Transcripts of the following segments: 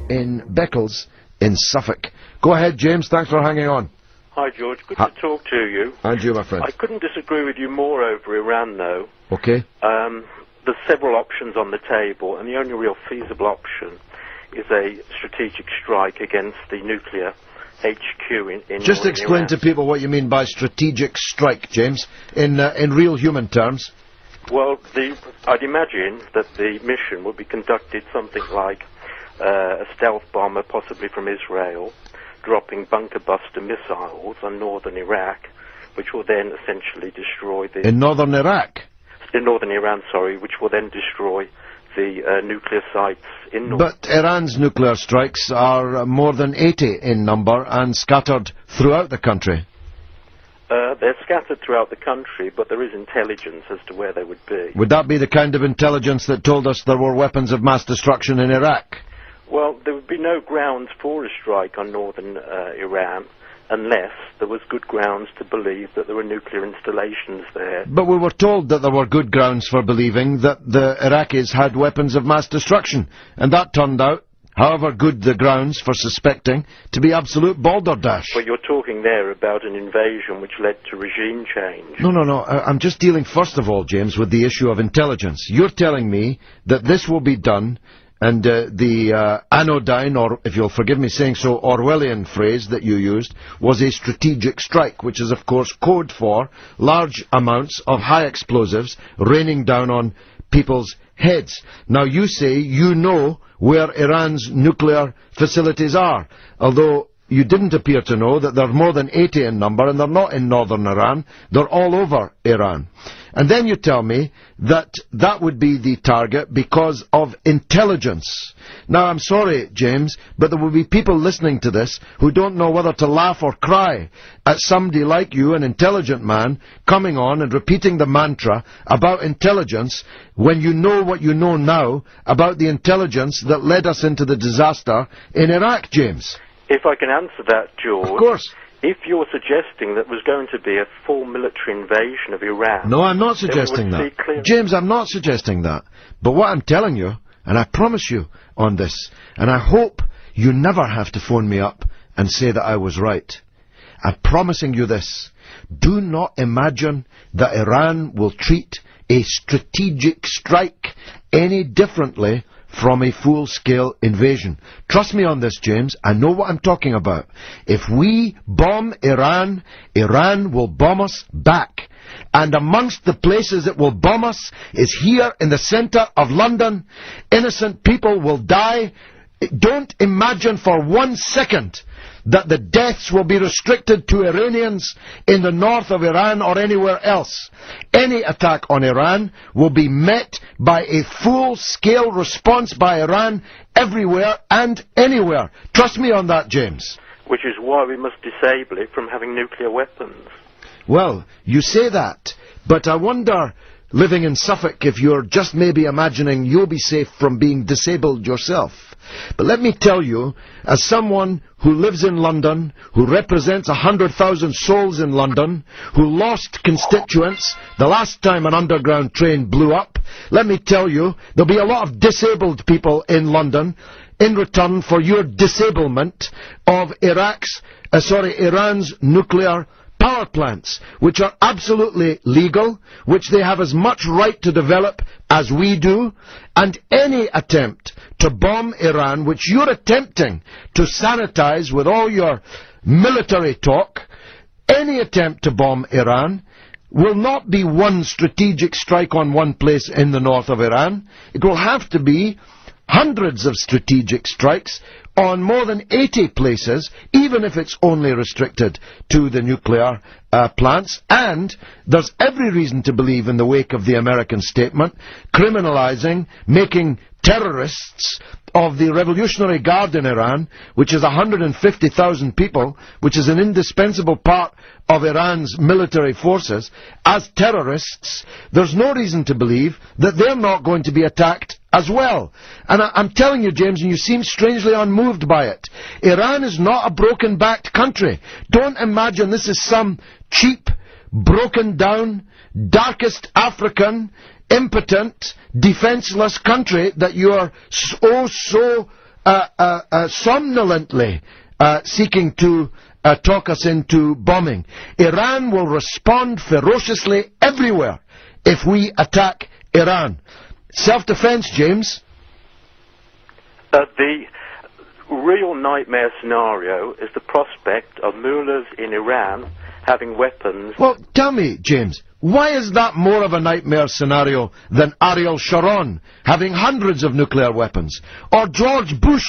in Beccles in Suffolk. Go ahead, James. Thanks for hanging on. Hi, George. Good to talk to you. And you, my friend. I couldn't disagree with you more over Iran, though. Okay. There's several options on the table, and the only real feasible option is a strategic strike against the nuclear HQ in Just explain Iran. to people what you mean by strategic strike, James, in real human terms. Well, I'd imagine that the mission would be conducted something like a stealth bomber, possibly from Israel, dropping bunker buster missiles on northern Iraq, which will then essentially destroy the... In northern Iraq? In northern Iran, sorry, which will then destroy the nuclear sites in north. But Iran's nuclear strikes are more than 80 in number and scattered throughout the country. They're scattered throughout the country, but there is intelligence as to where they would be. Would that be the kind of intelligence that told us there were weapons of mass destruction in Iraq? Well, there would be no grounds for a strike on northern Iran unless there was good grounds to believe that there were nuclear installations there. But we were told that there were good grounds for believing that the Iraqis had weapons of mass destruction, and that turned out, however good the grounds for suspecting, to be absolute balderdash. But you're talking there about an invasion which led to regime change. No. I'm just dealing, first of all, James, with the issue of intelligence. You're telling me that this will be done, and the anodyne, or if you'll forgive me saying so, Orwellian phrase that you used, was a strategic strike, which is, of course, code for large amounts of high explosives raining down on people's heads. Now, you say you know where Iran's nuclear facilities are, although you didn't appear to know that they're more than 80 in number, and they're not in northern Iran, they're all over Iran. And then you tell me that that would be the target because of intelligence. Now, I'm sorry, James, but there will be people listening to this who don't know whether to laugh or cry at somebody like you, an intelligent man, coming on and repeating the mantra about intelligence when you know what you know now about the intelligence that led us into the disaster in Iraq, James. If I can answer that, George. Of course. If you're suggesting that was going to be a full military invasion of Iran... No, I'm not suggesting that. James, I'm not suggesting that. But what I'm telling you, and I promise you on this, and I hope you never have to phone me up and say that I was right. I'm promising you this. Do not imagine that Iran will treat a strategic strike any differently from a full-scale invasion. Trust me on this, James. I know what I'm talking about. If we bomb Iran, Iran will bomb us back. And amongst the places it will bomb us is here in the centre of London. Innocent people will die. Don't imagine for 1 second that the deaths will be restricted to Iranians in the north of Iran or anywhere else. Any attack on Iran will be met by a full-scale response by Iran everywhere and anywhere. Trust me on that, James. Which is why we must disable it from having nuclear weapons. Well, you say that, but I wonder, living in Suffolk, if you're just maybe imagining you'll be safe from being disabled yourself. But let me tell you, as someone who lives in London, who represents 100,000 souls in London, who lost constituents the last time an underground train blew up, let me tell you, there'll be a lot of disabled people in London in return for your disablement of Iran's nuclear power plants, which are absolutely legal, which they have as much right to develop as we do, and any attempt to bomb Iran, which you're attempting to sanitize with all your military talk, any attempt to bomb Iran will not be one strategic strike on one place in the north of Iran. It will have to be hundreds of strategic strikes on more than 80 places, even if it's only restricted to the nuclear plants. And there's every reason to believe, in the wake of the American statement, criminalizing, making terrorists of the Revolutionary Guard in Iran, which is 150,000 people, which is an indispensable part of Iran's military forces, as terrorists. There's no reason to believe that they're not going to be attacked as well. And I'm telling you, James, and you seem strangely unmoved by it, Iran is not a broken-backed country. Don't imagine this is some cheap, broken-down, darkest African, impotent, defenseless country that you are so somnolently seeking to talk us into bombing. Iran will respond ferociously everywhere if we attack Iran. Self-defense, James? The real nightmare scenario is the prospect of mullahs in Iran having weapons. Well, tell me, James, why is that more of a nightmare scenario than Ariel Sharon having hundreds of nuclear weapons? Or George Bush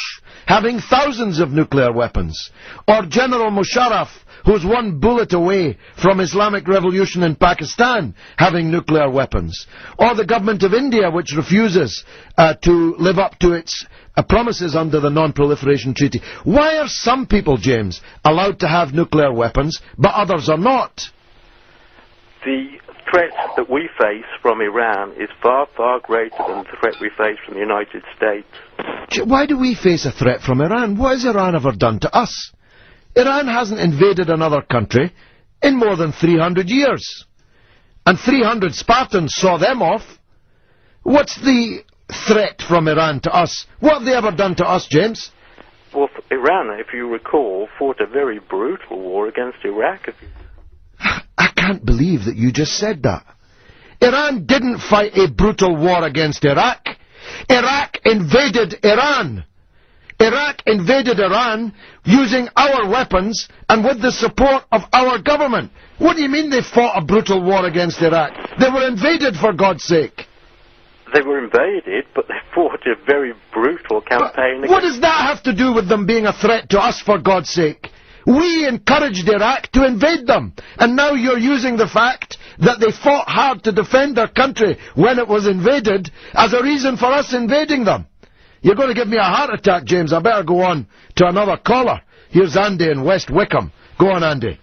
having thousands of nuclear weapons? Or General Musharraf, who's one bullet away from Islamic revolution in Pakistan, having nuclear weapons? Or the government of India, which refuses to live up to its promises under the Non-Proliferation Treaty? Why are some people, James, allowed to have nuclear weapons, but others are not? The threat that we face from Iran is far, far greater than the threat we face from the United States. Why do we face a threat from Iran? What has Iran ever done to us? Iran hasn't invaded another country in more than 300 years. And 300 Spartans saw them off. What's the threat from Iran to us? What have they ever done to us, James? Well, Iran, if you recall, fought a very brutal war against Iraq. I can't believe that you just said that. Iran didn't fight a brutal war against Iraq. Iraq invaded Iran. Iraq invaded Iran using our weapons and with the support of our government. What do you mean they fought a brutal war against Iraq? They were invaded, for God's sake. They were invaded, but they fought a very brutal campaign. What does that have to do with them being a threat to us, for God's sake? We encouraged Iraq to invade them, and now you're using the fact that they fought hard to defend their country when it was invaded as a reason for us invading them. You're going to give me a heart attack, James. I better go on to another caller. Here's Andy in West Wickham. Go on, Andy.